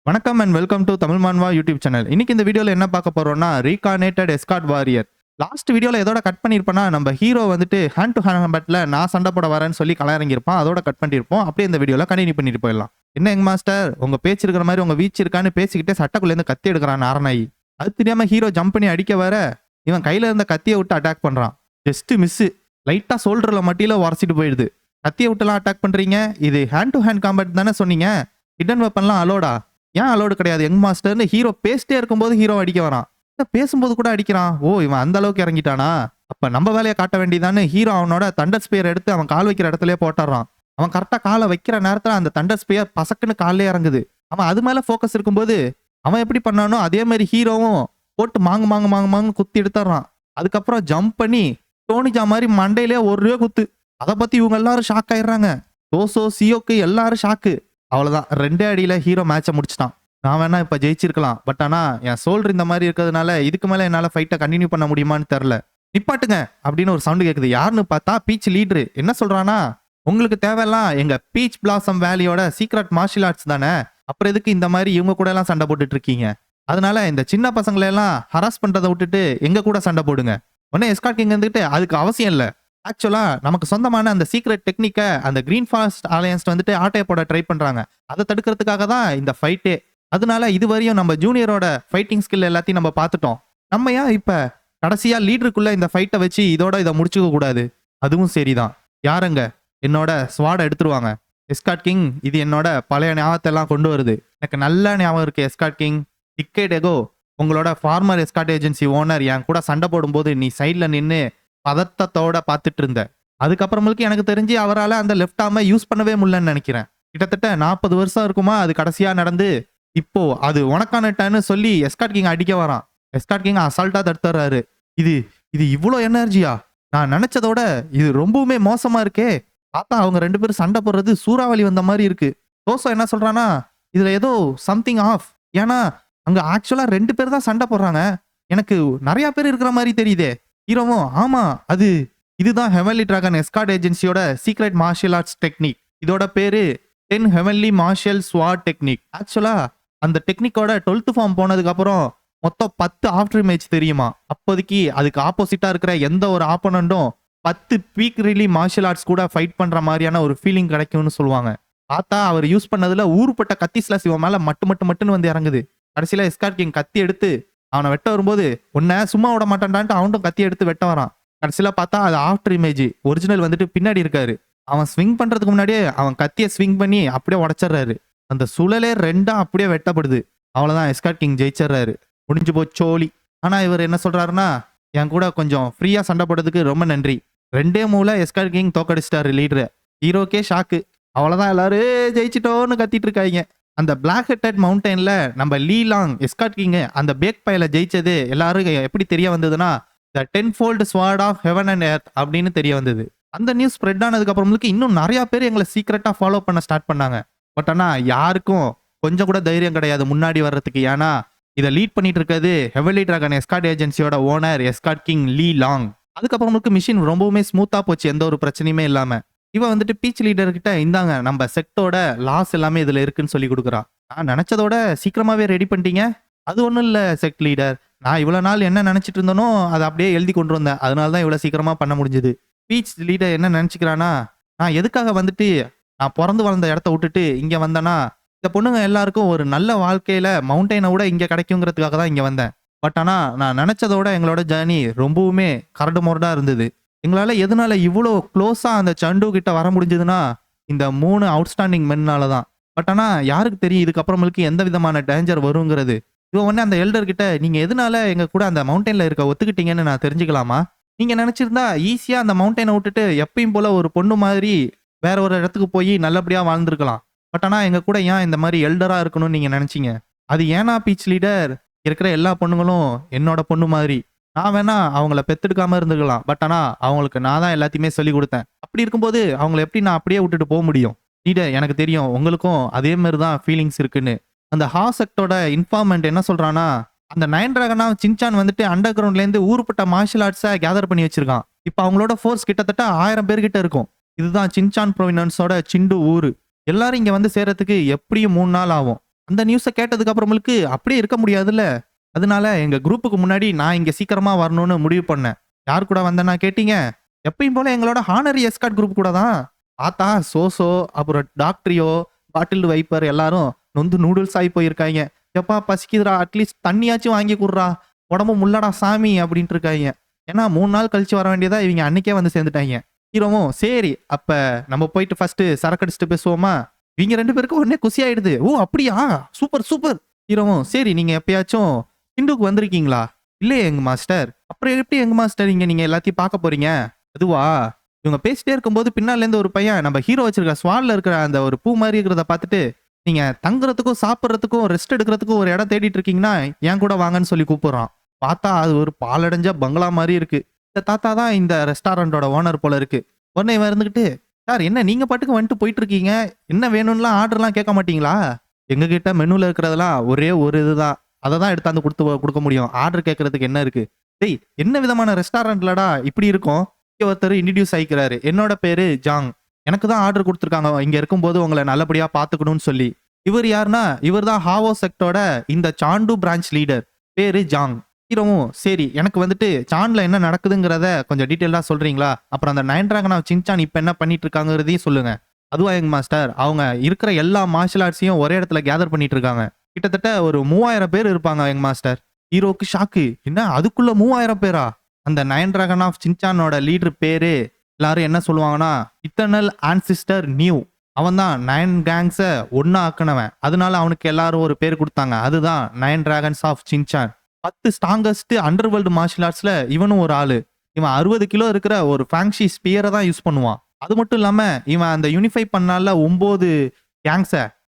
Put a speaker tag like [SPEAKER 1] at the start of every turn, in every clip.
[SPEAKER 1] வணக்கம் and welcome to Tamil மான்வா YouTube channel. இன்னைக்கு இந்த வீடியோல என்ன பார்க்க போறோம்னா ரீகார்னேட்டட் எஸ்கார்ட் வாரியர். லாஸ்ட் வீடியோல எதோட கட் பண்ணியிருப்பேன்னா நம்ம ஹீரோ வந்துட்டு ஹேண்ட் டு ஹேண்ட் கம்பேட்ல நான் சண்டை போட வரேன்னு சொல்லி கலரங்கிருப்பான். அதோட கட் பண்ணியிருப்போம். அப்படியே இந்த வீடியோல கண்டினியூ பண்ணிட்டு போயிடலாம். என்ன எங்க மாஸ்டர் உங்க பேச்சு இருக்கிற மாதிரி உங்க வீச்சு இருக்கான்னு பேசிக்கிட்டே சட்டக்குள்ள இருந்து கத்தி எடுக்கிறான் நாரணாயி. அது தெரியாம ஹீரோ ஜம்ப் பண்ணி அடிக்க வர இவன் கையில இருந்த கத்தியை விட்டு அட்டாக் பண்றான். ஜஸ்ட் மிஸ், லைட்டா சோல்டர்ல மட்டியில உரசிட்டு போயிடுது. கத்தியை விட்டுலாம் அட்டாக் பண்றீங்க, இது ஹேண்ட் டு ஹேண்ட் காம்பேட் தானே சொன்னீங்க, ஹிடன் வெப்பன்லாம் அலோடா? ஏன் அலோடு கிடையாது யங் மாஸ்டர்னு ஹீரோ பேசிட்டே இருக்கும்போது ஹீரோ அடிக்க வரான். பேசும்போது கூட அடிக்கிறான். ஓ, இவன் அந்த அளவுக்கு இறங்கிட்டானா? அப்ப நம்ம வேலையை காட்ட வேண்டியதான்னு ஹீரோ அவனோட தண்டர் ஸ்பியர் எடுத்து அவன் கால் வைக்கிற இடத்துலயே போட்டுறான். அவன் கரெக்டா காலை வைக்கிற நேரத்துல அந்த தண்டர் ஸ்பியர் பசக்குன்னு காலே இறங்குது. அவன் அது மேல போக்கஸ் இருக்கும்போது அவன் எப்படி பண்ணானோ அதே மாதிரி ஹீரோவும் போட்டு மாங்கு மாங்கு மாங்கு மாங்கு குத்தி எடுத்துறான். அதுக்கப்புறம் ஜம்ப் பண்ணி டோனிஜா மாதிரி மண்டையிலே ஒரே குத்து. அதை பத்தி இவங்க எல்லாரும் ஷாக் ஆயிடுறாங்க. தோசோ சியோக்கு எல்லாரும் ஷாக்கு. அவ்வளவுதான், ரெண்டே அடியில ஹீரோ மேட்சை முடிச்சிட்டான். நான் வேணா இப்ப ஜெயிச்சிருக்கலாம், பட் ஆனா என் சோல்டர் இந்த மாதிரி இருக்கிறதுனால இதுக்கு மேல என்னால ஃபைட்டை கண்டினியூ பண்ண முடியுமான்னு தெரியல. நிப்பாட்டுங்க அப்படின்னு ஒரு சவுண்ட் கேக்குது. யாருன்னு பார்த்தா பீச் லீடரு. என்ன சொல்றானா, உங்களுக்கு தேவையெல்லாம் எங்க பீச் பிளாசம் வேலியோட சீக்ரெட் மார்ஷியல் ஆர்ட்ஸ் தானே, அப்புறம் எதுக்கு இந்த மாதிரி இவங்க கூட எல்லாம் சண்டை போட்டுட்டு இருக்கீங்க? அதனால இந்த சின்ன பசங்களை எல்லாம் ஹராஸ் பண்றதை விட்டுட்டு எங்க கூட சண்டை போடுங்க. உடனே எஸ்கார்ட் கிங் வந்துட்டு அதுக்கு அவசியம் இல்லை, ஆக்சுவலா நமக்கு சொந்தமான அந்த சீக்ரெட் டெக்னிக்கை அந்த கிரீன் ஃபாரஸ்ட் அலையன்ஸ் வந்துட்டு ஆட்டைய போட ட்ரை பண்றாங்க. அதை தடுக்கிறதுக்காக தான் இந்த ஃபைட்டே. அதனால இதுவரையும் நம்ம ஜூனியரோட ஃபைட்டிங் ஸ்கில் எல்லாத்தையும் நம்ம பார்த்துட்டோம். நம்ம ஏன் இப்ப கடைசியா லீடருக்குள்ள இந்த ஃபைட்டை வச்சு இதோட இதை முடிச்சுக்க கூடாது? அதுவும் சரிதான். யாருங்க என்னோட ஸ்வாடை எடுத்துருவாங்க. எஸ்கார்ட் கிங், இது என்னோட பழைய ஞாபகத்தை எல்லாம் கொண்டு வருது. எனக்கு நல்ல ஞாபகம் இருக்கு எஸ்கார்ட் கிங். டிக்கெட் எகோ உங்களோட ஃபார்மர் எஸ்கார்ட் ஏஜென்சி ஓனர் என் கூட சண்டை போடும்போது நீ சைட்ல நின்று பதத்தத்தோட பார்த்துட்டு இருந்த. அதுக்கப்புறமேலுக்கு எனக்கு தெரிஞ்சு அவரால் அந்த லெஃப்ட் ஆர்மை யூஸ் பண்ணவே முடியலன்னு நினைக்கிறேன். கிட்டத்தட்ட 40 வருஷம் இருக்குமா அது கடைசியா நடந்து. இப்போ அது உனக்கான டர்ன்னு சொல்லி எஸ்கார்ட் கிங் அடிக்க வரான். எஸ்கார்ட் கிங் அசால்ட்டா தடுத்துறாரு. இது இது இவ்வளோ எனர்ஜியா? நான் நினைச்சதோட இது ரொம்பவுமே மோசமா இருக்கே. பார்த்தா அவங்க ரெண்டு பேரும் சண்டை போடுறது சூறாவளி வந்த மாதிரி இருக்கு. தோசோ என்ன சொல்றானா, இதுல ஏதோ சம்திங் ஆஃப். ஏன்னா அங்க ஆக்சுவலா 2 பேர் தான் சண்டை போடுறாங்க, எனக்கு நிறைய பேர் இருக்கிற மாதிரி தெரியுதே. ஹீரோவும் ஆமா, இதுதான் ஹெவன்லி டிராகன் எஸ்கார்ட் ஏஜென்சியோட சீக்ரெட் மார்ஷியல் ஆர்ட்ஸ் டெக்னிக். இதோட பேரு 10 ஹெவன்லி மார்ஷியல் ஸ்வாட் டெக்னிக். ஆக்சுவலா அந்த டெக்னிக்கோட 12th ஃபார்ம் போனதுக்கு அப்புறம் மொத்தம் 10 ஆஃப்டர் இமேஜ் தெரியுமா. அப்போதைக்கு அதுக்கு ஆப்போசிட்டா இருக்கிற எந்த ஒரு ஆப்போனண்டும் 10 பீக் ரிலி மார்ஷியல் ஆர்ட்ஸ் கூட ஃபைட் பண்ற மாதிரியான ஒரு ஃபீலிங் கிடைக்கும்னு சொல்லுவாங்க. பார்த்தா அவர் யூஸ் பண்ணதுல ஊருப்பட்ட கத்தி ஸ்லாஸ் இவன் மேல மட்டுன்னு வந்து இறங்குது. கடைசியில எஸ்கார்ட் கிங் கத்தி எடுத்து அவனை வெட்ட வரும்போது உன்னை சும்மா விட மாட்டான்டான்ட்டு அவனும் கத்தி எடுத்து வெட்ட வரான். கடைசியில பார்த்தா அது ஆஃப்டர் இமேஜ், ஒரிஜினல் வந்துட்டு பின்னாடி இருக்காரு. அவன் ஸ்விங் பண்றதுக்கு முன்னாடியே அவன் கத்தியை ஸ்விங் பண்ணி அப்படியே உடச்சிடுறாரு. அந்த சுழலே ரெண்டா அப்படியே வெட்டப்படுது. அவ்வளவுதான், எஸ்கார்ட் கிங் ஜெயிச்சிடுறாரு. முடிஞ்சு போச்சோலி. ஆனா இவர் என்ன சொல்றாருன்னா, என் கூட கொஞ்சம் ஃப்ரீயா சண்டை போடுறதுக்கு ரொம்ப நன்றி. 2 மூல எஸ்கார்ட் கிங் தோக்கடிச்சிட்டாரு லீடரை. ஹீரோக்கே ஷாக்கு. அவ்வளவுதான், எல்லாரும் ஜெயிச்சிட்டோன்னு கத்திட்டு இருக்காங்க. அந்த பிளாக் ஹெட்டட் மவுண்டன்ல நம்ம லீ லாங் எஸ்கார்ட் கிங் அந்த பேக் பையில ஜெயிச்சது எல்லாரும் எப்படி தெரிய வந்ததுன்னா, the 10-fold sword of heaven and earth அப்படின்னு தெரிய வந்தது. அந்த நியூஸ் ஸ்ப்ரெட் ஆனதுக்கு அப்புறமேலுக்கு இன்னும் நிறைய பேர் எங்களை சீக்கிரட்டா ஃபாலோ பண்ண ஸ்டார்ட் பண்ணாங்க. பட் ஆனா யாருக்கும் கொஞ்சம் கூட தைரியம் கிடையாது முன்னாடி வர்றதுக்கு. ஏன்னா இதை லீட் பண்ணிட்டு இருக்கிறது ஹெவன்லி டிராகன் எஸ்கார்ட் ஏஜென்சியோட owner escort king Lee Long. அதுக்கப்புறமேலுக்கு மிஷின் ரொம்பவுமே ஸ்மூத்தா போச்சு, எந்த ஒரு பிரச்சனையுமே இல்லாம. இவன் வந்துட்டு பீச் லீடர் கிட்ட இந்தாங்க நம்ம செட்டோட லாஸ் எல்லாமே இதுல இருக்குன்னு சொல்லி கொடுக்குறான். நான் நினைச்சதோட சீக்கிரமாவே ரெடி பண்ணிட்டீங்க. அது ஒன்றும் இல்லை செட் லீடர், நான் இவ்வளோ நாள் என்ன நினைச்சிட்டு இருந்தனோ அதை அப்படியே எழுதி கொண்டு வந்தேன், அதனால தான் இவ்வளோ சீக்கிரமா பண்ண முடிஞ்சது. பீச் லீடர் என்ன நினைச்சுக்கிறானா, நான் எதுக்காக வந்துட்டு நான் பிறந்து வளர்ந்த இடத்த விட்டுட்டு இங்க வந்தேன்னா, இந்த பொண்ணுங்க எல்லாருக்கும் ஒரு நல்ல வாழ்க்கையில மவுண்டனை விட இங்க கிடைக்குங்கிறதுக்காக தான் இங்க வந்தேன். பட் ஆனா நான் நினைச்சதோட எங்களோட ஜேர்னி ரொம்பவுமே கரடு முரடா இருந்தது. எங்களால எதனால இவ்வளோ க்ளோஸா அந்த சண்டு கிட்ட வர முடிஞ்சதுன்னா இந்த 3 அவுட்ஸ்டாண்டிங் மென்னால தான். பட் ஆனா யாருக்கு தெரியும் இதுக்கப்புறமேலுக்கு எந்த விதமான டேஞ்சர் வருங்கிறது. இவன் உடனே அந்த எல்டர் கிட்ட, நீங்க எதனால எங்க கூட அந்த மவுண்டன்ல இருக்க ஒத்துக்கிட்டீங்கன்னு நான் தெரிஞ்சுக்கலாமா? நீங்க நினைச்சிருந்தா ஈஸியா அந்த மவுண்டனை விட்டுட்டு எப்பயும் போல ஒரு பொண்ணு மாதிரி வேற ஒரு இடத்துக்கு போய் நல்லபடியா வாழ்ந்துருக்கலாம். பட் ஆனா எங்க கூட ஏன் இந்த மாதிரி எல்டரா இருக்கணும்னு நீங்க நினைச்சீங்க? அது ஏன்னா பீச் லீடர், இருக்கிற எல்லா பொண்ணுங்களும் என்னோட பொண்ணு மாதிரி. நான் வேணா அவங்கள பெத்தெடுக்காம இருந்துக்கலாம், பட் ஆனா அவங்களுக்கு நான் தான் எல்லாத்தையுமே சொல்லி கொடுத்தேன். அப்படி இருக்கும்போது அவங்கள எப்படி நான் அப்படியே விட்டுட்டு போக முடியும்? லீடர், எனக்கு தெரியும் உங்களுக்கும் அதே மாதிரி தான் ஃபீலிங்ஸ் இருக்குன்னு. அந்த ஹாசெக்டோட இன்ஃபார்மெண்ட் என்ன சொல்றானா, அந்த 9 டிராகனா சின்சான் வந்துட்டு அண்டர் கிரவுண்ட்ல இருந்து ஊருப்பட்ட மார்ஷியல் ஆர்ட்ஸை கேதர் பண்ணி வச்சிருக்கான். இப்போ அவங்களோட ஃபோர்ஸ் கிட்டத்தட்ட 1000 பேர்கிட்ட இருக்கும். இதுதான் சின்சான் ப்ரோவினன்ஸோட சிண்டு ஊரு. எல்லாரும் இங்க வந்து சேர்றதுக்கு எப்படியும் 3 நாள் ஆகும். அந்த நியூஸை கேட்டதுக்கு அப்புறமேலுக்கு அப்படியே இருக்க முடியாதுல்ல. அதனால எங்க குரூப்புக்கு முன்னாடி நான் இங்க சீக்கிரமா வரணும்னு முடிவு பண்ணேன். யார் கூட வந்தேன்னா கேட்டீங்க? எப்பயும் போல எங்களோட ஹானரி எஸ்கார்ட் குரூப் கூட தான். பார்த்தா சோசோ, அப்புறம் டாக்டரியோ, பாட்டில்டு வைப்பர் எல்லாரும் நொந்து நூடுல்ஸ் ஆகி போயிருக்காங்க. எப்பா பசிக்குதுடா, அட்லீஸ்ட் தண்ணியாச்சும் வாங்கி குடுறா, உடம்பு முள்ளடா சாமி அப்படின்ட்டு இருக்காங்க. ஏன்னா 3 நாள் கழிச்சு வர வேண்டியதா இவங்க அன்னைக்கே வந்து சேர்ந்துட்டாங்க. ஹீரோவும் சரி அப்ப நம்ம போயிட்டு ஃபர்ஸ்ட் சரக்கு அடிச்சுட்டு பேசுவோமா? இவங்க 2 பேருக்கும் உடனே குஷி ஆயிடுது. ஓ அப்படியா, சூப்பர் சூப்பர். ஹீரோவும் சரி நீங்க எப்பயாச்சும் ஹிந்துக்கு வந்திருக்கீங்களா? இல்லையே எங்க மாஸ்டர். அப்புறம் எப்படி எங்க மாஸ்டர் இங்க நீங்க எல்லாத்தையும் பார்க்க போறீங்க? அதுவா, இவங்க பேசிட்டே இருக்கும்போது பின்னால இருந்து ஒரு பையன் நம்ம ஹீரோ வச்சிருக்க ஸ்வால்ல இருக்கிற அந்த ஒரு பூ மாதிரி இருக்கிறத பார்த்துட்டு, நீங்க தங்குறதுக்கும் சாப்பிட்றதுக்கும் ரெஸ்ட் எடுக்கிறதுக்கும் ஒரு இடம் தேடிட்டு இருக்கீங்கன்னா என் கூட வாங்கன்னு சொல்லி கூப்பிடுறான். பார்த்தா அது ஒரு பாலடைஞ்ச பங்களா மாதிரி இருக்கு. இந்த தாத்தா தான் இந்த ரெஸ்டாரண்டோட ஓனர் போல இருக்கு. உடனே இவன் இருந்துகிட்டு, சார் என்ன நீங்க பாட்டுக்கு வந்துட்டு போயிட்டு இருக்கீங்க, என்ன வேணும்லாம் ஆர்டர்லாம் கேட்க மாட்டீங்களா? எங்க கிட்ட மெனுல இருக்கிறதெல்லாம் ஒரே ஒரு இதுதான், அதை தான் எடுத்தாந்து கொடுக்க முடியும். ஆர்டர் கேட்கறதுக்கு என்ன இருக்கு? டேய் என்ன விதமான ரெஸ்டாரண்ட்லடா இப்படி இருக்கும்? இங்க ஒருத்தர் இன்ட்ரடியூஸ் ஆயிக்கிறாரு. என்னோட பேரு ஜாங். எனக்கு தான் ஆர்டர் கொடுத்துருக்காங்க இங்க இருக்கும்போது உங்களை நல்லபடியா பாத்துக்கணும்னு சொல்லி. இவர் யாருன்னா இவர் தான் ஹாவோ செக்டோட இந்த சாண்டு பிரான்ச் லீடர். பேரு ஜாங். ஹீரோவும் சரி எனக்கு வந்துட்டு சாண்ட்ல என்ன நடக்குதுங்கிறத கொஞ்சம் டீட்டெயிலா சொல்றீங்களா? அப்புறம் அந்த நயன் டிராகன் ஆஃப் சின்சான் இப்ப என்ன பண்ணிட்டு இருக்காங்கிறதையும் சொல்லுங்க. அதுவா எங்க மாஸ்டர், அவங்க இருக்கிற எல்லா மார்ஷல் ஆர்ட்ஸையும் ஒரே இடத்துல கேதர் பண்ணிட்டு இருக்காங்க. கிட்டத்தட்ட ஒரு 3000 பேர் இருப்பாங்க எங்க மாஸ்டர். ஹீரோக்கு ஷாக்கு. என்ன அதுக்குள்ள 3000 பேரா? அந்த நயன் டிராகன் ஆஃப் சின்சானோட லீடர் பேரு எல்லாரும் என்ன சொல்லுவாங்கன்னா இட்டர்னல் ஆன்சிஸ்டர் நியூ. அவன் தான் 9 கேங்ஸ ஒன்னா ஆக்குனவன். அதனால அவனுக்கு எல்லாரும் ஒரு பேர் கொடுத்தாங்க. அதுதான் nine dragons of Sinchan. 10 strongest underworld martial ஆர்ட்ஸ்ல இவனும் ஒரு ஆளு. இவன் 60 கிலோ இருக்கிற ஒரு ஃபேங்ஷி ஸ்பியரை தான் யூஸ் பண்ணுவான். அது மட்டும் இல்லாம இவன் அந்த யூனிஃபை பண்ணால 9 கேங்ஸ,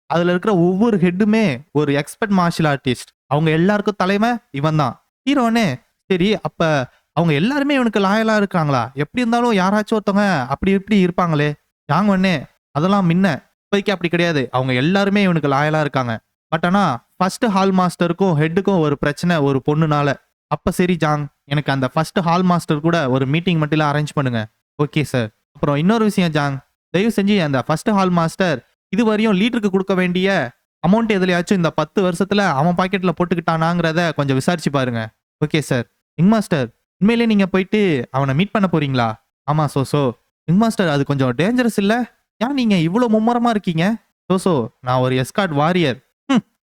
[SPEAKER 1] அதுல இருக்கிற ஒவ்வொரு ஹெட்டுமே ஒரு எக்ஸ்பர்ட் மார்ஷல் ஆர்டிஸ்ட். அவங்க எல்லாருக்கும் தலைவன் இவன் தான். ஹீரோனே சரி அப்ப அவங்க எல்லாருமே இவனுக்கு லாயலா இருக்காங்களா? எப்படி இருந்தாலும் யாராச்சும் ஒருத்தவங்க அப்படி இப்படி இருப்பாங்களே. யாங் ஒன்னே அதெல்லாம் முன்ன, இப்போதைக்கு அப்படி கிடையாது. அவங்க எல்லாருமே இவனுக்கு லாயலா இருக்காங்க. பட் ஆனா ஃபர்ஸ்ட் ஹால் மாஸ்டருக்கும் ஹெட்டுக்கும் ஒரு பிரச்சனை ஒரு பொண்ணுனால. அப்ப சரி ஜாங், எனக்கு அந்த ஃபர்ஸ்ட் ஹால் மாஸ்டர் கூட ஒரு மீட்டிங் மட்டும் அரேஞ்ச் பண்ணுங்க. Okay sir. அப்புறம் இன்னொரு விஷயம் ஜாங், தயவு செஞ்சு அந்த ஃபர்ஸ்ட் ஹால் மாஸ்டர் இதுவரையும் லீடருக்கு கொடுக்க வேண்டிய அமௌண்ட் எதுலயாச்சும் இந்த 10 வருஷத்துல அவன் பாக்கெட்ல போட்டுக்கிட்டானாங்கிறத கொஞ்சம் விசாரிச்சு பாருங்க. Okay sir. ரிங் மாஸ்டர், உண்மையிலேயே நீங்க போயிட்டு அவனை மீட் பண்ண போறீங்களா? ஆமா சோசோ. ரிங் மாஸ்டர் அது கொஞ்சம் டேஞ்சரஸ் இல்ல? ஏன் நீங்க இவ்வளவு மும்மரமா இருக்கீங்க? சோசோ, நான் ஒரு எஸ்கார்ட் வாரியர்.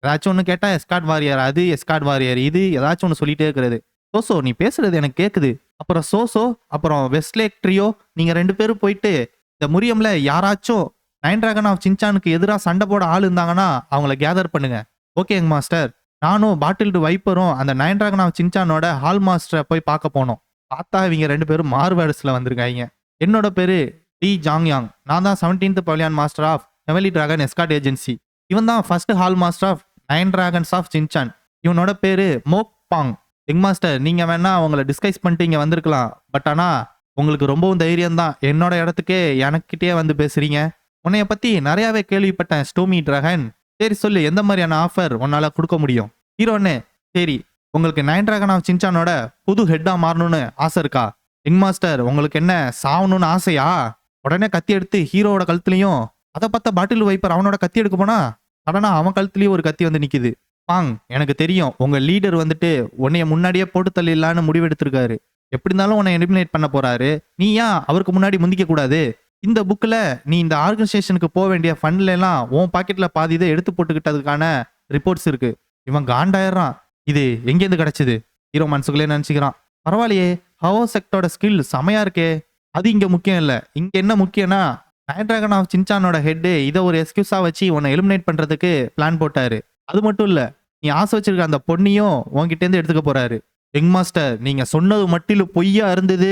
[SPEAKER 1] ஏதாச்சும் ஒன்று கேட்டா எஸ்கார்ட் வாரியர் அது, எஸ்கார்ட் வாரியர் இது, ஏதாச்சும் ஒன்று சொல்லிட்டே இருக்கிறது. சோசோ நீ பேசுறது எனக்கு கேக்குது. அப்புறம் சோசோ அப்புறம் வெஸ்ட்லேக் ட்ரியோ, நீங்க 2 பேரும் போயிட்டு இந்த முரியம்ல யாராச்சும் நயன் டிராகன் ஆஃப் சின்சானுக்கு எதிராக சண்டை போட ஆள் இருந்தாங்கன்னா அவங்கள கேதர் பண்ணுங்க. ஓகேங்க மாஸ்டர். நானும் பாட்டில்டு வைப்பரும் அந்த நயன் டிராகன் ஆஃப் சின்சானோட ஹால் மாஸ்டரை போய் பார்க்க போனோம். பார்த்தா இவங்க 2 பேரும் மார்வேர்ட்ஸ்ல வந்திருக்காங்க. என்னோட பேரு டி ஜாங் யாங். நான் தான் 17th pavilion master of heavenly dragon escort agency. இவன் தான் first hall master of nine dragons of Sinchan. இவனோட பேரு மோக் பாங். ரிங் மாஸ்டர் நீங்க வேணா அவங்கள டிஸ்கைஸ் பண்ணிட்டு இங்க வந்திருக்கலாம். பட் ஆனா உங்களுக்கு ரொம்பவும் தைரியம் தான் என்னோட இடத்துக்கே எனக்கிட்டே வந்து பேசுறீங்க. உன்னைய பத்தி நிறையவே கேள்விப்பட்டேன் ஸ்டோமி டிராகன். சரி சொல்லு எந்த மாதிரியான ஆஃபர் உன்னால கொடுக்க முடியும்? ஹீரோன்னு சரி உங்களுக்கு நயன் டிராகன் ஆஃப் சின்சானோட புது ஹெட்டா மாறணும்னு ஆசை இருக்கா? ரிங் மாஸ்டர் உங்களுக்கு என்ன சாவணும்னு ஆசையா? உடனே கத்தி எடுத்து ஹீரோவோட கழுத்துலயும், அதை பார்த்த பாட்டில் வைப்பர் அவனோட கத்தி எடுக்க போனா சடனா அவன் கழுத்துலயும் ஒரு கத்தி வந்து நிக்குது. பாங், எனக்கு தெரியும் உங்க லீடர் வந்துட்டு உன்னைய முன்னாடியே போட்டு தள்ளிடலான்னு முடிவெடுத்திருக்காரு. எப்படி இருந்தாலும் உன்னை எலிமினேட் பண்ண போறாரு. நீ ஏன் அவருக்கு முன்னாடி முந்திக்க கூடாது? இந்த புக்ல நீ இந்த ஆர்கனைசேஷனுக்கு போக வேண்டிய ஃபண்ட்ல எல்லாம் உன் பாக்கெட்ல பாதி இதை எடுத்து போட்டுக்கிட்டதுக்கான ரிப்போர்ட்ஸ் இருக்கு. இவன் காண்டாயிடுறான். இது எங்கேருந்து கிடைச்சது? ஹீரோ மனசுக்குள்ளே நினைச்சுக்கிறான். பரவாயில்லையே, ஹவோ செக்டோட ஸ்கில் செமையா இருக்கே. அது இங்க முக்கியம் இல்ல. இங்க என்ன முக்கியம்னா நயன் டிராகன் ஆஃப் சின்சானோட ஹெட் இதை ஒரு எக்ஸ்கியூஸா வச்சு உன்னை எலிமினேட் பண்றதுக்கு பிளான் போட்டாரு. அது மட்டும் இல்ல, நீ ஆசை வச்சிருக்க அந்த பொண்ணையும் உன்கிட்ட இருந்து எடுத்துக்க போறாரு. ரிங் மாஸ்டர் நீங்க சொன்னது மட்டிலும் பொய்யா இருந்தது.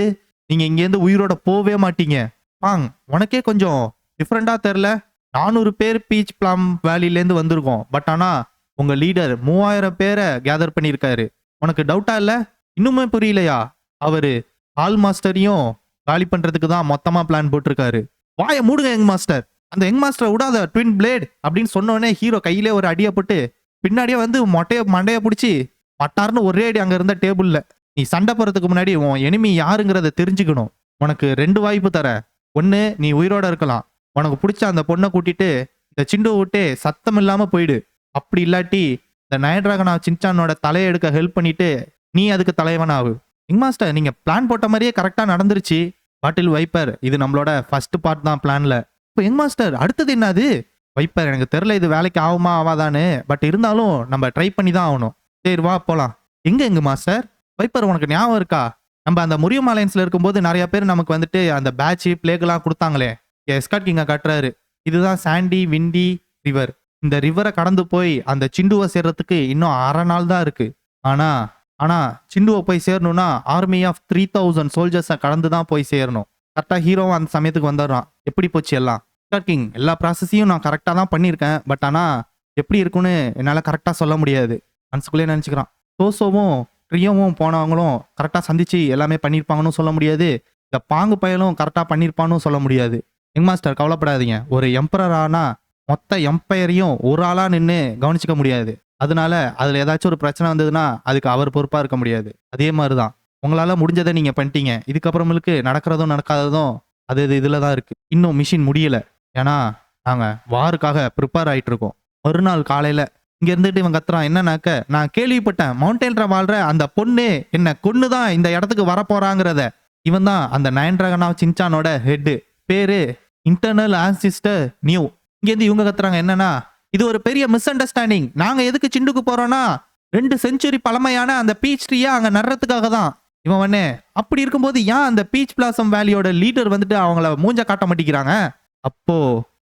[SPEAKER 1] நீங்க இங்க இருந்து உயிரோட போவே மாட்டீங்க. பாங், உனக்கே கொஞ்சம் டிஃப்ரெண்டா தெரியல. 400 பேர் பீச் பிளாம் வேலில இருந்து வந்திருக்கோம். பட் ஆனா உங்க லீடர் 3000 பேரை கேதர் பண்ணியிருக்காரு. உனக்கு டவுட்டா இல்ல? இன்னுமே புரியலையா? அவரு ஹால் மாஸ்டரையும் காலி பண்றதுக்கு தான் மொத்தமா பிளான் போட்டிருக்காரு. வாய மூடுங்க யங் மாஸ்டர். அந்த யங் மாஸ்டரை விடாத ட்வின் பிளேட் அப்படின்னு சொன்னோடனே ஹீரோ கையிலே ஒரு அடியை போட்டு பின்னாடியே வந்து மண்டைய பிடிச்சி மட்டார்னு ஒரே அடி அங்க இருந்த டேபிள்ல. நீ சண்டை போறதுக்கு முன்னாடி உன் எனிமி யாருங்கிறத தெரிஞ்சுக்கணும். உனக்கு 2 வாய்ப்பு தரேன். ஒண்ணு, நீ உயிரோட இருக்கலாம். உனக்கு பிடிச்ச அந்த பொண்ணை கூட்டிட்டு இந்த சிண்டு விட்டு சத்தம் இல்லாம போயிடு. அப்படி இல்லாட்டி இந்த நயன் டிராகன் சின்சானோட தலையை எடுக்க ஹெல்ப் பண்ணிட்டு நீ அதுக்கு தலைவன் ஆகு. கிங் மாஸ்டர் நீங்க பிளான் போட்ட மாதிரியே கரெக்டா நடந்துருச்சு. பாட்டில் வைப்பர் இது நம்மளோட ஃபர்ஸ்ட் பார்ட் தான் பிளான்ல. இப்போ யங் மாஸ்டர் அடுத்தது என்னது? வைப்பர் எனக்கு தெரியல இது வேலைக்கு ஆகுமா ஆவாதான்னு. பட் இருந்தாலும் நம்ம ட்ரை பண்ணி தான் ஆகணும். சரி வா போலாம். எங்க மாஸ்டர்? வைப்பர் உனக்கு ஞாபகம் இருக்கா? நம்ம அந்த முரியம் அலையன்ஸ்ல இருக்கும்போது நிறைய பேர் நமக்கு வந்துட்டு அந்த பேட்ச் பிளேக்லாம் கொடுத்தாங்களே. எஸ்காட் கிங்க கட்டுறாரு. இதுதான் சாண்டி விண்டி ரிவர். இந்த ரிவரை கடந்து போய் அந்த சிண்டுவை சேர்றதுக்கு இன்னும் 1/2 நாள் தான் இருக்கு. ஆனா ஆனா சிண்டுவை போய் சேரணும்னா ஆர்மி ஆஃப் 3000 சோல்ஜர்ஸை கடந்து தான் போய் சேரணும். கரெக்டா ஹீரோவும் அந்த சமயத்துக்கு வந்துடுறான். எப்படி போச்சு எல்லாம்? எஸ்காட் கிங் எல்லா ப்ராசஸையும் நான் கரெக்டாக தான் பண்ணியிருக்கேன். பட் ஆனா எப்படி இருக்குன்னு என்னால் கரெக்டாக சொல்ல முடியாது. மனசுக்குள்ளே நினச்சிக்கிறான். சோசோவும் ட்ரியோவும் போனவங்களும் கரெக்டாக சந்திச்சு எல்லாமே பண்ணியிருப்பாங்கன்னு சொல்ல முடியாது. இந்த பாங்கு பயலும் கரெக்டாக பண்ணியிருப்பான்னு சொல்ல முடியாது. யங் மாஸ்டர் கவலைப்படாதீங்க. ஒரு எம்பரர் ஆனா மொத்த எம்பையரையும் ஒரு ஆளா நின்று கவனிச்சிக்க முடியாது. அதனால அதில் ஏதாச்சும் ஒரு பிரச்சனை வந்ததுன்னா அதுக்கு அவர் பொறுப்பாக இருக்க முடியாது. அதே மாதிரி தான் உங்களால் முடிஞ்சதை நீங்கள் பண்ணிட்டீங்க. இதுக்கப்புறமேலுக்கு நடக்கிறதும் நடக்காததும் அது இதில் தான் இருக்குது. இன்னும் மிஷின் முடியலை. ஏன்னா நாங்கள் வாருக்காக ப்ரிப்பேர் ஆகிட்டு இருக்கோம். மறுநாள் காலையில் இங்க இருந்துட்டு இவன் கத்துறான். என்னன்னாக்க நான் கேள்விப்பட்டேன் மவுண்டன்ல வாழ்ற அந்த பொண்ணு என்ன கொன்னு தான் இந்த இடத்துக்கு வரப்போறாங்கிறத. இவன் தான் அந்த நயன் டிராகன் சின்சானோட ஹெட்டு. பேரு இன்டர்னல் ஆன்சிஸ்டர் நியூ. இங்கேருந்து இவங்க கத்துறாங்க என்னன்னா இது ஒரு பெரிய மிஸ் அண்டர்ஸ்டாண்டிங். நாங்க எதுக்கு சிண்டுக்கு போறோம்னா 2 செஞ்சுரி பழமையான அந்த பீச் ட்ரீயா அங்க நடுறதுக்காக தான். இவன் வண்ணே அப்படி இருக்கும்போது ஏன் அந்த பீச் பிளாசம் வேலியோட லீடர் வந்துட்டு அவங்கள மூஞ்ச காட்ட மாட்டேங்கிறாங்க? அப்போ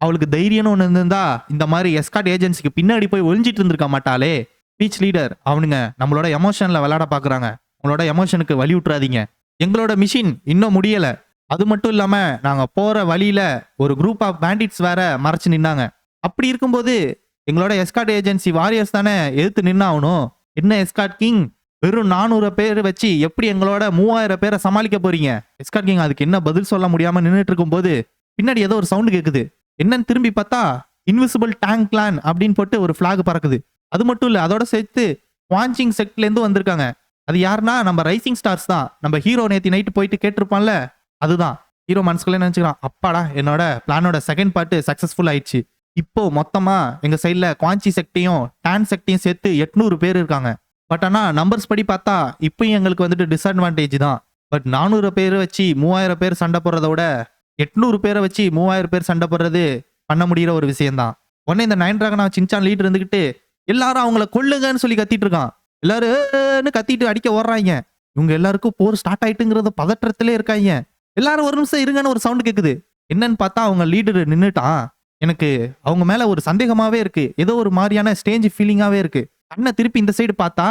[SPEAKER 1] அவளுக்கு தைரியம்னு ஒன்று இருந்திருந்தா இந்த மாதிரி எஸ்காட் ஏஜென்சிக்கு பின்னாடி போய் ஒளிஞ்சிட்டு இருந்திருக்க மாட்டாளே. பீச் லீடர் அவனுங்க நம்மளோட எமோஷன்ல விளையாட பாக்குறாங்க. உங்களோட எமோஷனுக்கு வழி விட்டுறாதீங்க. எங்களோட மிஷின் இன்னும் முடியல. அது மட்டும் இல்லாம நாங்க போற வழியில ஒரு குரூப் ஆஃப் பேண்டிட்ஸ் வேற மறைச்சு நின்னாங்க. அப்படி இருக்கும்போது எங்களோட எஸ்காட் ஏஜென்சி வாரியர்ஸ் தானே எதிர்த்து நின்னாகணும். என்ன எஸ்காட் கிங் வெறும் 400 பேர் வச்சு எப்படி எங்களோட 3000 பேரை சமாளிக்க போறீங்க? எஸ்காட் கிங் அதுக்கு என்ன பதில் சொல்ல முடியாம நின்றுட்டு இருக்கும் போது பின்னாடி ஏதோ ஒரு சவுண்டு கேக்குது. என்னன்னு திரும்பி பார்த்தா இன்விசிபிள் டேங்க் கிளான் அப்படின்னு போட்டு ஒரு பிளாக் பறக்குது. அது மட்டும் இல்ல அதோட சேர்த்து வாஞ்சிங் செக்ட்ல இருந்து வந்திருக்காங்க. அது யாருன்னா நம்ம ரைசிங் ஸ்டார்ஸ் தான். நம்ம ஹீரோ நேத்தி நைட்டு போயிட்டு கேட்டிருப்பான்ல அதுதான். ஹீரோ மனசுக்குள்ளே நினைச்சுக்கிறான் அப்பாடா என்னோட பிளானோட செகண்ட் பார்ட் சக்சஸ்ஃபுல் ஆயிடுச்சு. இப்போ மொத்தமா எங்க சைட்ல குவாஞ்சி செக்டையும் டான் செக்டையும் சேர்த்து 800 பேர் இருக்காங்க. பட் ஆனா நம்பர்ஸ் படி பார்த்தா இப்பயும் எங்களுக்கு வந்துட்டு டிஸ்அட்வான்டேஜ் தான். பட் 400 பேர் வச்சு 3000 பேர் சண்டை போடுறத விட 800 பேரை வச்சு 3000 பேர் சண்டை போடுறது பண்ண முடிகிற ஒரு விஷயம்தான். உடனே இந்த நயன் டிராகன் சின்சான் லீடர் இருந்துகிட்டு எல்லாரும் அவங்கள கொல்லுங்கன்னு சொல்லி கத்திட்டு இருக்கான். எல்லாரும் கத்திட்டு அடிக்க ஓடுறாங்க. இவங்க எல்லாருக்கும் போர் ஸ்டார்ட் ஆயிட்டுங்கிறத பதற்றத்திலே இருக்காங்க. எல்லாரும் ஒரு நிமிஷம் இருங்கன்னு ஒரு சவுண்ட் கேக்குது. என்னன்னு பார்த்தா அவங்க லீடர் நின்னுட்டான். எனக்கு அவங்க மேல ஒரு சந்தேகமாவே இருக்கு. ஏதோ ஒரு மாதிரியான ஸ்டேஞ்ச் ஃபீலிங்காவே இருக்கு. கண்ணை திருப்பி இந்த சைடு பார்த்தா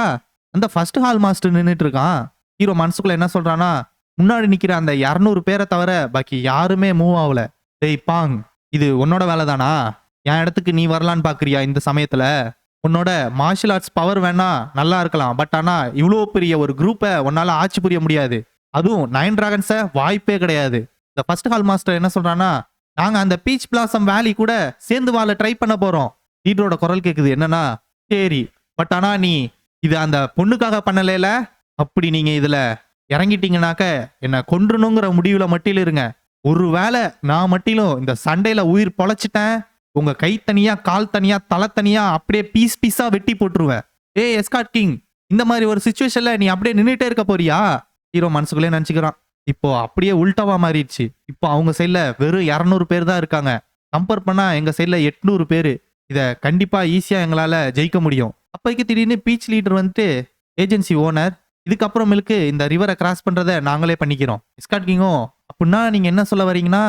[SPEAKER 1] அந்த ஃபர்ஸ்ட் ஹால் மாஸ்டர் நின்னுட்டு இருக்கான். ஹீரோ மனசுக்குள்ள என்ன சொல்றானா முன்னாடி நிக்கிற அந்த 200 பேரை தவிர பாக்கி யாருமே மூவ் ஆகல. டேய் பாங் இது உன்னோட வேலை தானா? என் இடத்துக்கு நீ வரலான்னு பாக்குறியா? இந்த சமயத்துல உன்னோட மார்ஷியல் ஆர்ட்ஸ் பவர் வேணா நல்லா இருக்கலாம். பட் ஆனா இவ்வளோ பெரிய ஒரு குரூப்பை உன்னால ஆட்சி புரிய முடியாது. அதுவும் நயன் டிராகன்ஸை வாய்ப்பே கிடையாது. இந்த ஃபர்ஸ்ட் ஹால் மாஸ்டர் என்ன சொல்றானா நாங்க அந்த பீச் பிளாசம் வேலி கூட சேர்ந்து வாழ ட்ரை பண்ண போறோம். லீடரோட குரல் கேக்குது. என்னன்னா சரி பட் ஆனா நீ இது அந்த பொண்ணுக்காக பண்ணல. அப்படி நீங்க இதுல இறங்கிட்டீங்கன்னாக்க என்ன கொன்றணுங்கிற முடிவுல மட்டில இருங்க. ஒருவேளை நான் மட்டிலும் இந்த சண்டையில உயிர் பொழைச்சிட்டேன் உங்க கை தனியா கால் தனியா தலை தனியா அப்படியே பீஸ் பீஸா வெட்டி போட்டுருவேன். ஏய் எஸ்காட் கிங் இந்த மாதிரி ஒரு சிச்சுவேஷன்ல நீ அப்படியே நின்றுட்டே இருக்க போறியா? ஹீரோ மனசுக்குள்ளே நினைச்சுக்கிறான். இப்போ அப்படியே உல்டாவா மாறிடுச்சு. இப்போ அவங்க சைட்ல வெறும் 200 பேர் தான் இருக்காங்க. கம்பேர் பண்ணா எங்க சைட்ல 800 பேரு. இத கண்டிப்பா ஈஸியா எங்களால ஜெயிக்க முடியும். அப்போதைக்கு திடீர்னு பீச் லீடர் வந்துட்டு ஏஜென்சி ஓனர் இதுக்கப்புறமேலுக்கு இந்த ரிவரை கிராஸ் பண்றதை நாங்களே பண்ணிக்கிறோம். எஸ்காட் கிங்கும் அப்படின்னா நீங்க என்ன சொல்ல வரீங்கன்னா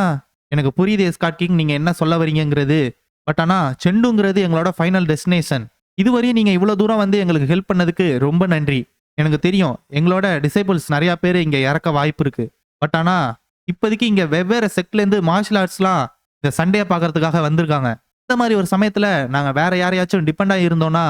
[SPEAKER 1] எனக்கு புரியுது எஸ்காட் கிங் நீங்க என்ன சொல்ல வரீங்கிறது. பட் ஆனா செண்டுங்கிறது எங்களோட ஃபைனல் டெஸ்டினேஷன். இதுவரையும் நீங்க இவ்வளவு தூரம் வந்து எங்களுக்கு ஹெல்ப் பண்ணதுக்கு ரொம்ப நன்றி. எனக்கு தெரியும் எங்களோட டிசைபிள்ஸ் நிறைய பேர் இங்க இறக்க வாய்ப்பு இருக்கு. பட் ஆனா இப்போதைக்கு இங்க வெவ்வேறு செக்ட்ல இருந்து மார்ஷியல் ஆர்ட்ஸ்லாம் இந்த சண்டையை பார்க்கறதுக்காக வந்திருக்காங்க. இந்த மாதிரி ஒரு சமயத்துல நாங்க வேற யாரையாச்சும் டிபெண்ட் ஆகி இருந்தோம்னா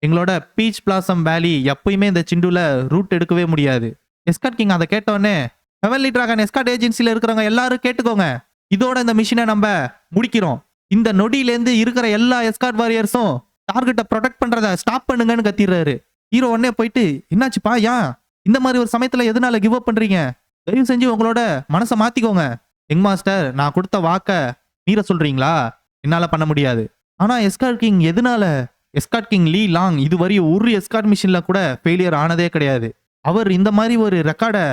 [SPEAKER 1] எங்களோட பீச் பிளாசம் வேலி எப்பயுமே இந்த சிண்டுல ரூட் எடுக்கவே முடியாது. எஸ்காட் கிங் அதை கேட்டோடனே ஹெவன்லி டிராகன் எஸ்காட் ஏஜென்சில இருக்கிறவங்க எல்லாரும் கேட்டுக்கோங்க. இதோட இந்த மிஷினை நம்ம முடிக்கிறோம். இந்த நொடியிலேருந்து இருக்கிற எல்லா எஸ்காட் வாரியர்ஸும் டார்கெட்டை ப்ரொடெக்ட் பண்றதை ஸ்டாப் பண்ணுங்கன்னு கத்திடுறாரு. ஹீரோ உடனே போயிட்டு என்னாச்சுப்பா ஏன் இந்த மாதிரி ஒரு சமயத்துல எதனால கிவ் அப் பண்றீங்க? தயவு செஞ்சு உங்களோட மனசை மாத்திக்கோங்க. யங் மாஸ்டர் நான் கொடுத்த வாக்க மீற சொல்றீங்களா? என்னால பண்ண முடியாது. ஆனா எஸ்காட் கிங் எதனால எஸ்கார்ட் கிங் லீ லாங் இதுவரையும் ஒரு எஸ்கார்ட் மிஷின்ல கூட ஃபெயிலியர் ஆனதே கிடையாது. அவர் இந்த மாதிரி ஒரு ரெக்கார்டை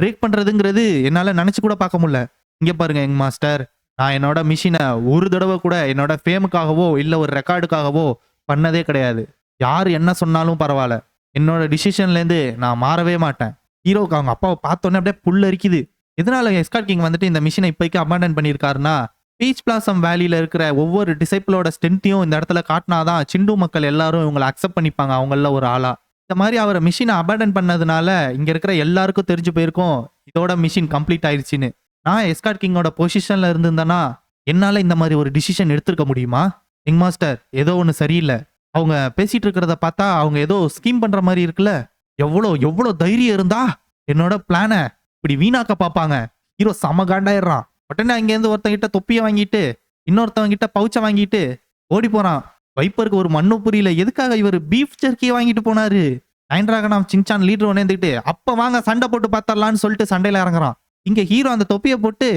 [SPEAKER 1] பிரேக் பண்றதுங்கிறது என்னால நினைச்சு கூட பார்க்க முடியல. இங்க பாருங்க யங் மாஸ்டர், நான் என்னோட மிஷினை ஒரு தடவை கூட என்னோட ஃபேமுக்காகவோ இல்ல ஒரு ரெக்கார்டுக்காகவோ பண்ணதே கிடையாது. யார் என்ன சொன்னாலும் பரவாயில்ல, என்னோட டிசிஷன்ல இருந்து நான் மாறவே மாட்டேன். ஹீரோக்கு அவங்க அப்பாவை பார்த்தோன்னே அப்படியே புல்லரிக்குது. எதனால எஸ்கார்ட் கிங் வந்துட்டு இந்த மிஷினை இப்போதைக்கு அபாண்டன் பண்ணியிருக்காருன்னா, பீச் பிளாசம் வேலியில இருக்கிற ஒவ்வொரு டிசைப்பிளோட ஸ்ட்ரென்த்தையும் இந்த இடத்துல காட்டினாதான் சிண்டு மக்கள் எல்லாரும் இவங்களை அக்செப்ட் பண்ணிப்பாங்க அவங்கள ஒரு ஆளா. இந்த மாதிரி அவர் மிஷினை அபாண்டன் பண்ணதுனால இங்க இருக்கிற எல்லாருக்கும் தெரிஞ்சு போயிருக்கும் இதோட மிஷின் கம்ப்ளீட் ஆயிடுச்சுன்னு. நான் எஸ்கார்ட் கிங்கோட பொசிஷன்ல இருந்திருந்தேன்னா என்னால இந்த மாதிரி ஒரு டிசிஷன் எடுத்திருக்க முடியுமா? யங் மாஸ்டர், ஏதோ ஒன்று சரியில்லை. அவங்க பேசிட்டு இருக்கிறத பார்த்தா அவங்க ஏதோ ஸ்கீம் பண்ற மாதிரி இருக்குல்ல. எவ்வளோ எவ்வளோ தைரியம் இருந்தா என்னோட பிளானை இப்படி வீணாக்க பார்ப்பாங்க. ஹீரோ செம காண்டாயிடுறான். உடனே அங்கேருந்து ஒருத்தங்கிட்ட தொப்பியை வாங்கிட்டு இன்னொருத்தவங்கிட்ட பவுச்சை வாங்கிட்டு ஓடி போறான். வைப்பருக்கு ஒரு மண்ணு புரியல, எதுக்காக இவர் பீஃப் ஜெர்க்கியை வாங்கிட்டு போனாரு. Nine dragon of Shinchan leader உணர்ந்துட்டு அப்ப வாங்க சண்டை போட்டு பார்த்தரலான்னு சொல்லிட்டு சண்டையில இறங்குறான். இங்க ஹீரோ அந்த தொப்பியை போட்டு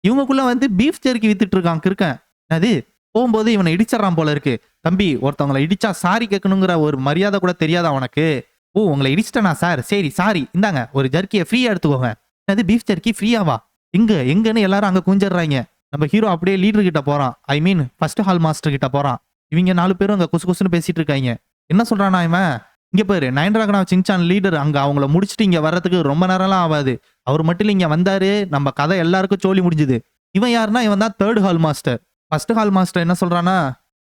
[SPEAKER 1] இவங்களுக்குள்ள வந்து பீஃப் ஜெர்க்கி வித்துட்டு இருக்கான் கிருக்கன். அது போகும்போது இவனை இடிச்சிடறான் போல இருக்கு. தம்பி, ஒருத்தவங்களை இடிச்சா சாரி கேட்கணுங்கிற ஒரு மரியாதை கூட தெரியாதா உனக்கு? ஓ, உங்களை இடிச்சிட்டனா சார், சரி சாரி, இந்தாங்க ஒரு ஜர்க்கியை ஃப்ரீயா எடுத்துக்கோங்க. அது பீஃப் ஜர்க்கி ஃப்ரீயாவா? எங்கன்னு எல்லாரும் அங்க குஞ்சிடுறாங்க. நம்ம ஹீரோ அப்படியே லீடர் கிட்ட போறான். ஐ மீன் ஃபர்ஸ்ட் ஹால் மாஸ்டர் கிட்ட போறான். இவங்க 4 பேரும் அங்க குசு குசுன்னு பேசிட்டு இருக்காங்க. என்ன சொல்றானா இவன், இங்க பாரு nine dragon of Shinchan leader அங்க அவங்கள முடிச்சுட்டு இங்க வர்றதுக்கு ரொம்ப நேரம்லாம் ஆகாது. அவர் மட்டும் இங்க வந்தாரு, நம்ம கதை எல்லாருக்கும் சோழி முடிஞ்சுது. இவன் யாருன்னா இவன் தான் third hall master. First hall master என்ன சொல்றானா,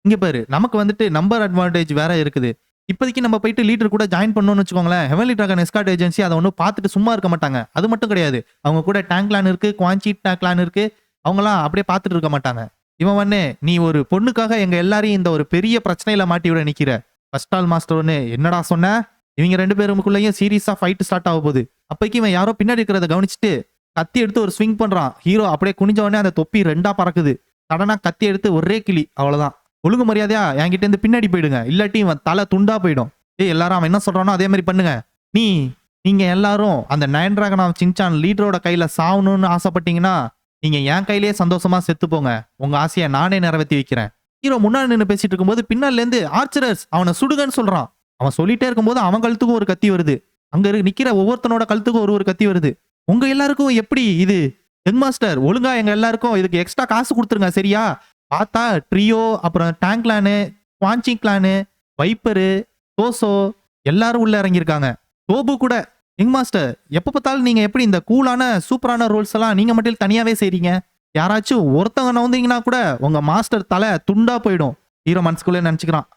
[SPEAKER 1] இங்க பாரு நமக்கு வந்துட்டு நம்பர் அட்வான்டேஜ் வேற இருக்குது. இப்போதைக்கு நம்ம போயிட்டு லீடர் கூட ஜாயின் பண்ணணும்னு வச்சுக்கோங்களேன். ஹெவன்லி டிராகன் எஸ்கார்ட் ஏஜென்சி அதை ஒன்றும் பார்த்துட்டு சும்மா இருக்க மாட்டாங்க. அது மட்டும் கிடையாது, அவங்க கூட டேங்க் கிளான் இருக்கு, குவான்சி கிளான் இருக்கு, அவங்களாம் அப்படியே பார்த்துட்டு இருக்க மாட்டாங்க. இவன் வண்ணே, நீ ஒரு பொண்ணுக்காக எங்க எல்லாரையும் இந்த ஒரு பெரிய பிரச்சனையில மாட்டி விட நிக்கிற. ஃபர்ஸ்ட் ஹால் மாஸ்டர் ஒன்று என்னடா சொன்ன? இவங்க 2 பேருக்குள்ளேயும் சீரியஸா ஃபைட் ஸ்டார்ட் ஆக போகுது. அப்போக்கி இவன் யாரோ பின்னாடி இருக்கிறத கவனிச்சுட்டு கத்தி எடுத்து ஒரு ஸ்விங் பண்றான். ஹீரோ அப்படியே குனிஞ்ச உடனே அந்த தொப்பி 2ஆ பறக்குது. சடனா கத்தி எடுத்து ஒரே கிளி, அவ்வளவுதான். ஒழுங்கு மரியாதையா என்கிட்ட இருந்து பின்னாடி போயிடுங்க, இல்லாட்டி இவன் தலை துண்டா போயிடும். எல்லாரும் அவன் என்ன சொல்றானோ அதே மாதிரி பண்ணுங்க. நீங்க எல்லாரும் அந்த நைன் டிராகன் ஆஃப் சின்சான் லீடரோட கையில சாவணும்னு ஆசைப்பட்டீங்கன்னா நீங்க என் கையிலேயே சந்தோஷமா செத்து போங்க. உங்க ஆசையை நானே நிறைவேற்றி வைக்கிறேன். ஹீரோ முன்னாடி நின்று பேசிட்டு இருக்கும்போது பின்னால இருந்து ஆர்ச்சரர்ஸ் அவனை சுடுகன்னு சொல்றான். அவன் சொல்லிட்டே இருக்கும்போது அவன் கழுத்துக்கும் ஒரு கத்தி வருது. அங்க நிக்கிற ஒவ்வொருத்தனோட கழுத்துக்கும் ஒரு கத்தி வருது. உங்க எல்லாருக்கும் எப்படி இது? யங் மாஸ்டர், ஒழுங்கா எங்க எல்லாருக்கும் இதுக்கு எக்ஸ்ட்ரா காசு கொடுத்துருங்க, சரியா? பார்த்தா ட்ரியோ, அப்புறம் டேங்க் கிளானு, குவான்சி கிளானு, வைப்பரு, தோசோ எல்லாரும் உள்ள இறங்கியிருக்காங்க. டோபு கூட. யங் மாஸ்டர், எப்ப பார்த்தாலும் நீங்க எப்படி இந்த கூலான சூப்பரான ரோல்ஸ் எல்லாம் நீங்க மட்டும் தனியாவே செய்றீங்க? யாராச்சும் ஒருத்தவங்க நவுந்தீங்கன்னா கூட உங்க மாஸ்டர் தலை துண்டா போயிடும். ஹீரோ மனசுக்குள்ளே நினைச்சுக்கிறான்,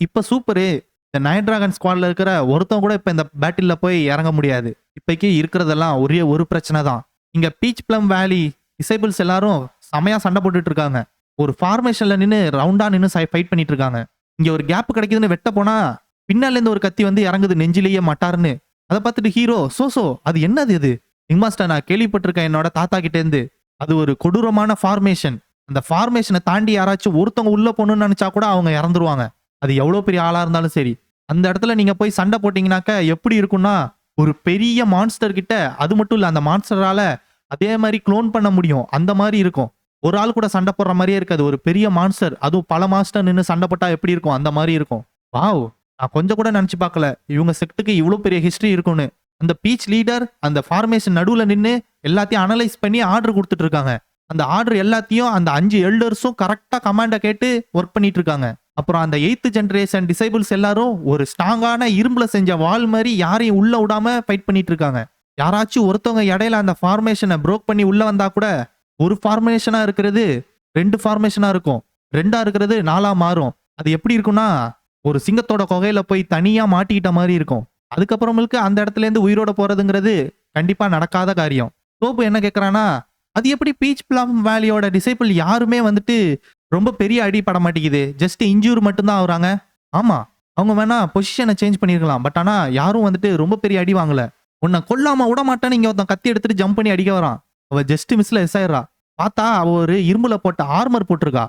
[SPEAKER 1] இப்ப சூப்பரு. இந்த நைன் டிராகன் ஸ்குவாட்ல இருக்கிற ஒருத்தவங்க கூட இப்ப இந்த பேட்டில்ல போய் இறங்க முடியாது. இப்போக்கி இருக்கிறதெல்லாம் ஒரே ஒரு பிரச்சனை தான். இங்க பீச் பிளம் வேலி டிசைபிள்ஸ் எல்லாரும் செமையா சண்டை போட்டுட்டு இருக்காங்க. ஒரு ஃபார்மேஷன்ல நின்று ரவுண்டா நின்று ஃபைட் பண்ணிட்டு இருக்காங்க. இங்க ஒரு கேப் கிடைக்குதுன்னு வெட்ட போனா பின்னால இருந்து ஒரு கத்தி வந்து இறங்குது நெஞ்சிலேயே மட்டாருன்னு. அதை பார்த்துட்டு ஹீரோ, சோசோ அது என்னது இது? யங் மாஸ்டர், நான் கேள்விப்பட்டிருக்கேன் என்னோட தாத்தா கிட்ட இருந்து. அது ஒரு கொடூரமான ஃபார்மேஷன். அந்த ஃபார்மேஷனை தாண்டி யாராச்சும் ஒருத்தவங்க உள்ள போகணும்னு நினைச்சா கூட அவங்க இறந்துருவாங்க. அது எவ்வளவு பெரிய ஆளா இருந்தாலும் சரி. அந்த இடத்துல நீங்க போய் சண்டை போட்டீங்கன்னாக்க எப்படி இருக்கும்னா, ஒரு பெரிய மான்ஸ்டர் கிட்ட, அது மட்டும் இல்ல அந்த மான்ஸ்டரால அதே மாதிரி க்ளோன் பண்ண முடியும், அந்த மாதிரி இருக்கும். ஒரு ஆள் கூட சண்டை போடுற மாதிரியே இருக்காது. ஒரு பெரிய மான்ஸ்டர், அதுவும் பல மான்ஸ்டர் நின்று சண்டை போட்டா எப்படி இருக்கும் அந்த மாதிரி இருக்கும். வாவ், நான் கொஞ்சம் கூட நினைச்சு பார்க்கல இவங்க செக்டுக்கு இவ்வளவு பெரிய ஹிஸ்டரி இருக்கும்னு. அந்த பீச் லீடர் அந்த ஃபார்மேஷன் நடுவுல நின்று எல்லாத்தையும் அனலைஸ் பண்ணி ஆர்டர் கொடுத்துட்டு இருக்காங்க. அந்த ஆர்டர் எல்லாத்தையும் அந்த 5 எல்டர்ஸும் கரெக்டா கமாண்ட கேட்டு ஒர்க் பண்ணிட்டு இருக்காங்க. அப்புறம் அந்த 8th ஜெனரேஷன் டிசைபிள்ஸ் எல்லாரும் ஒரு ஸ்ட்ராங்கான இரும்புல செஞ்ச வால் மாதிரி யாரையும் உள்ள விடாம ஃபைட் பண்ணிட்டு இருக்காங்க. யாராச்சும் ஒருத்தவங்க இடையில அந்த ஃபார்மேஷனை ப்ரோக் பண்ணி உள்ள வந்தா கூட ஒரு ஃபார்மேஷனா இருக்கிறது 2 ஃபார்மேஷனா இருக்கும், 2ஆ இருக்கிறது 4ஆ மாறும். அது எப்படி இருக்கும்னா, ஒரு சிங்கத்தோட கொகையில போய் தனியா மாட்டிக்கிட்ட மாதிரி இருக்கும். அதுக்கப்புறமேலுக்கு அந்த இடத்துல இருந்து உயிரோட போறதுங்கிறது கண்டிப்பா நடக்காத காரியம். சோப்பு என்ன கேட்கறானா, அது எப்படி பீச் பிளம் வேலியோட டிசைபிள் யாருமே வந்துட்டு ரொம்ப பெரிய அடி பட மாட்டேங்குது, ஜஸ்ட் இன்ஜூர் மட்டும்தான் ஆகுறாங்க. ஆமா, அவங்க வேணா பொசிஷனை சேஞ்ச் பண்ணிருக்கலாம், பட் ஆனா யாரும் வந்துட்டு ரொம்ப பெரிய அடி வாங்கல. உன்னை கொல்லாம விட மாட்டான்னு இங்க ஒருத்தன் கத்தி எடுத்துட்டு ஜம்ப் பண்ணி அடிக்க வரான். அவ ஜஸ்ட் மிஸ்ல எஸ் ஆயிடுறா. பார்த்தா அவ ஒரு இரும்புல போட்ட ஆர்மர் போட்டிருக்கா.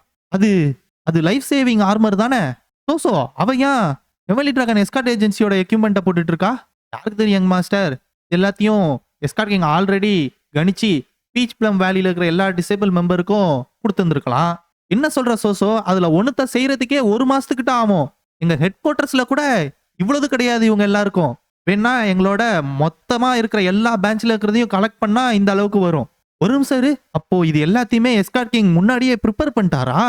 [SPEAKER 1] அது லைஃப் சேவிங் ஆர்மர் தானே. சோசோ, அவ ஏன் ஹெவன்லி டிராகன் எஸ்கார்ட் ஏஜென்சியோட எக்யூப்மெண்ட்டை போட்டுட்டு இருக்கா? யாருக்கு தெரியும் யங் மாஸ்டர். எல்லாத்தையும் எஸ்கார்ட் கிங் ஆல்ரெடி கணிச்சு பீச் பிளம் வேலியில இருக்கிற எல்லா டிசேபிள் மெம்பருக்கும் கொடுத்துருந்துருக்கலாம். என்ன சொல்ற சோசோ, அதுல ஒண்ணுத்த செய்யறதுக்கே 1 மாசத்துக்கிட்ட ஆகும். எங்க ஹெட் குவார்டர்ஸ்ல கூட இவ்வளவு கிடையாது இவங்க எல்லாருக்கும். வேணா எங்களோட மொத்தமா இருக்கிற எல்லா பேட்ச்ல இருக்கிறதையும் கலெக்ட் பண்ணா இந்த அளவுக்கு வரும். ஒரு நிமிஷம் இரு. அப்போ இது எல்லாத்தையுமே எஸ்கார்ட் கிங் முன்னாடியே ப்ரிப்பேர் பண்ணிட்டாரா?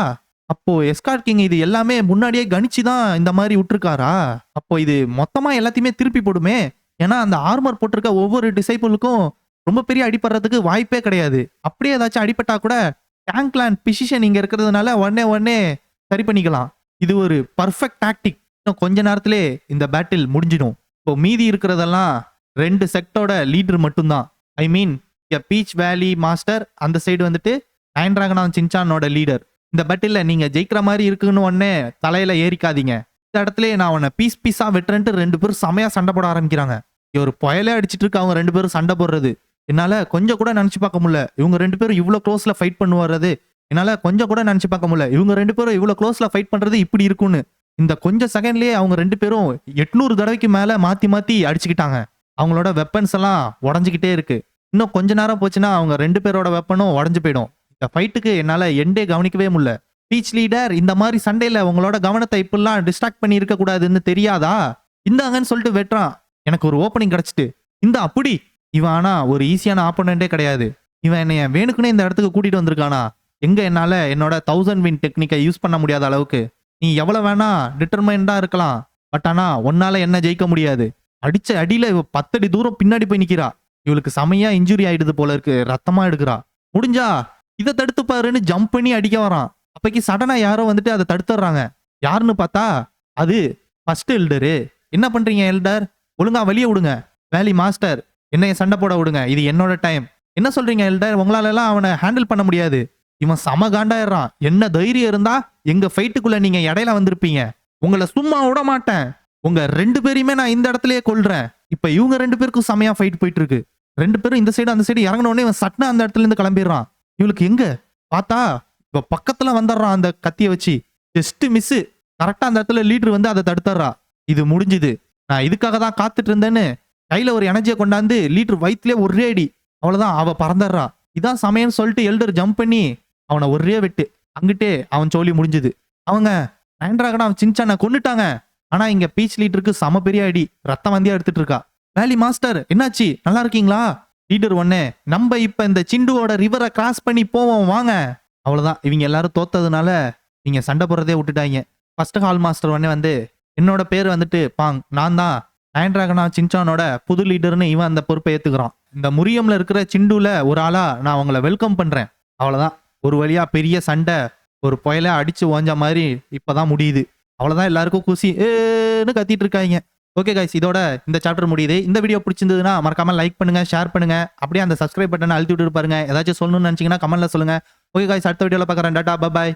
[SPEAKER 1] அப்போ எஸ்கார்ட் கிங் இது எல்லாமே முன்னாடியே கணிச்சு தான் இந்த மாதிரி விட்டுருக்காரா? அப்போ இது மொத்தமா எல்லாத்தையுமே திருப்பி போடுமே. ஏன்னா அந்த ஆர்மர் போட்டிருக்க ஒவ்வொரு டிசைபிளுக்கும் ரொம்ப பெரிய அடிபடுறதுக்கு வாய்ப்பே கிடையாது. அப்படியே ஏதாச்சும் அடிபட்டா கூட டேங்க் லேண்ட் பிசிஷன் இங்க இருக்கிறதுனால உடனே சரி பண்ணிக்கலாம். இது ஒரு பர்ஃபெக்ட் டாக்டிக். இன்னும் கொஞ்ச நேரத்திலே இந்த பேட்டில் முடிஞ்சிடும். இப்போ மீதி இருக்கிறதெல்லாம் 2 செக்டோட லீடர் மட்டும்தான். ஐ மீன் பீச் வேலி மாஸ்டர் அந்த சைடு வந்துட்டு நயன் டிராகன் சின்சானோட லீடர். இந்த பேட்டில்ல நீங்க ஜெயிக்கிற மாதிரி இருக்குன்னு உடனே தலையில ஏறிக்காதீங்க. இந்த இடத்துல நான் உன்னை பீஸா வெட்டுறேன்ட்டு 2 பேரும் செமையா சண்டை போட ஆரம்பிக்கிறாங்க. ஒரு புயலே அடிச்சிட்டு இருக்கு அவங்க 2 பேரும் சண்டை போடுறது. என்னால கொஞ்சம் கூட நினைச்சு பார்க்க முடியல இவங்க 2 பேரும் இவ்வளவு க்ளோஸ்ல ஃபைட் பண்ணுவாரு. என்னால கொஞ்சம் கூட நினைச்சு பார்க்க முடியல இவங்க 2 பேரும் இவ்வளவு க்ளோஸ்ல ஃபைட் பண்றது இப்படி இருக்கும்னு. இந்த கொஞ்சம் செகண்ட்லயே அவங்க 2 பேரும் 800 தடவைக்கு மேல மாத்தி அடிச்சுக்கிட்டாங்க. அவங்களோட வெப்பன்ஸ் எல்லாம் உடஞ்சுக்கிட்டே இருக்கு. இன்னும் கொஞ்ச நேரம் போச்சுன்னா அவங்க 2 பேரோட வெப்பனும் உடஞ்சு போயிடும். இந்த ஃபைட்டுக்கு என்னால எண்டே கவனிக்கவே முடியல. பீச் லீடர் இந்த மாதிரி சண்டையில உங்களோட கவனத்தை இப்பெல்லாம் டிஸ்ட்ராக்ட் பண்ணி இருக்க கூடாதுன்னு தெரியாதா? இந்தாங்கன்னு சொல்லிட்டு வெட்டுறான். எனக்கு ஒரு ஓப்பனிங் கிடைச்சிட்டு இந்த அப்படி இவன் ஆனா ஒரு ஈஸியான ஆப்போனண்டே கிடையாது. இவன் என்னைய வேணுக்குன்னே இந்த இடத்துக்கு கூட்டிட்டு வந்திருக்கானா? எங்க என்னால என்னோட 1000 வின் டெக்னிக்கை யூஸ் பண்ண முடியாத அளவுக்கு நீ எவ்வளவு வேணா டிட்டர்மைண்டா இருக்கலாம். பட் ஆனா உன்னால என்ன ஜெயிக்க முடியாது. அடிச்ச அடியில இவ 10 அடி தூரம் பின்னாடி போய் நிக்கிறா. இவளுக்கு செமையா இன்ஜுரி ஆயிடுது போல இருக்கு. ரத்தமா எடுக்கிறா. முடிஞ்சா இதை தடுத்து பாருன்னு ஜம்ப் பண்ணி அடிக்க வரான். அப்பைக்கு சடனா யாரோ வந்துட்டு அதை தடுத்துறாங்க. யாருன்னு பார்த்தா அது ஃபர்ஸ்ட் எல்டரு. என்ன பண்றீங்க எல்டர்? ஒழுங்கா வெளியே விடுங்க. வேலி மாஸ்டர் என்னைய சண்டை போட விடுங்க. இது என்னோட டைம். என்ன சொல்றீங்க எல்டர்? உங்களால எல்லாம் அவனை ஹேண்டில் பண்ண முடியாது. இவன் சம காண்டாயிடுறான். என்ன தைரியம் இருந்தா எங்க ஃபைட்டுக்குள்ள நீங்க இடையில வந்திருப்பீங்க. உங்களை சும்மா விட மாட்டேன். உங்க 2 பேரையுமே நான் இந்த இடத்துலயே கொல்றேன். இப்ப இவங்க 2 பேருக்கும் செமையா ஃபைட் போயிட்டு இருக்கு. 2 பேரும் இந்த சைடு அந்த சைடு இறங்கின உடனே இவன் சட்னா அந்த இடத்துல இருந்து கிளம்பிடுறான். இவளுக்கு எங்க பார்த்தா இப்ப பக்கத்துல வந்துடுறான் அந்த கத்திய வச்சு. Just miss. கரெக்டா அந்த இடத்துல லீடர் வந்து அதை தடுத்துறா. இது முடிஞ்சுது. நான் இதுக்காக தான் காத்துட்டு இருந்தேன்னு கையில ஒரு எனர்ஜியை கொண்டாந்து லீடர் வயிற்றுல ஒரே அடி. அவ்வளவுதான் அவ பறந்துடுறா. இதான் சமயம் சொல்லிட்டு எல்டர் ஜம்ப் பண்ணி அவனை ஒரே வெட்டு. அங்கிட்டே அவன் சோலி முடிஞ்சுது. அவங்க நயன் டிராகன் அவன் சின்சானை கொன்னுட்டாங்க. ஆனா இங்க பீச் லீடருக்கு சம பெரிய அடி. ரத்தம் வந்தியா எடுத்துட்டு இருக்கா. வேலி மாஸ்டர் என்னாச்சு? நல்லா இருக்கீங்களா? லீடர் ஒன்னே நம்ம இப்ப இந்த சிண்டுவோட ரிவரை கிராஸ் பண்ணி போவோம் வாங்க. அவ்வளவுதான் இவங்க எல்லாரும் தோத்ததுனால நீங்க சண்டை போடுறதே விட்டுட்டாங்க. ஃபர்ஸ்ட் ஹால் மாஸ்டர் உடனே வந்து என்னோட பேர் வந்துட்டு பாங். நான் தான் நயன் டிராகன் சின்சானோட புது லீடர்னு இவன் அந்த பொறுப்பை ஏத்துக்கிறான். இந்த முரியம்ல இருக்கிற சிண்டுல ஒரு ஆளா நான் உங்களை வெல்கம் பண்றேன். அவ்வளவுதான் ஒரு வழியா பெரிய சண்டை ஒரு புயல அடிச்சு ஓஞ்ச மாதிரி இப்பதான் முடியுது. அவ்வளவுதான் எல்லாருக்கும் குசி ஏன்னு கத்திட்டு இருக்காங்க. ஓகே கைஸ், இதோட இந்த சாப்டர் முடியுது. இந்த வீடியோ பிடிச்சிருந்ததுன்னா மறக்காம லைக் பண்ணுங்க, ஷேர் பண்ணுங்க. அப்படியே அந்த சப்ஸ்கிரைப் பட்டனை அழுத்தி விட்டு பாருங்க. ஏதாச்சும் சொல்லணும்னு நினைச்சீங்கன்னா கமெண்ட்ல சொல்லுங்க. ஓகே கைஸ், அடுத்த வீடியோல பார்க்கறேன். Tata bye bye.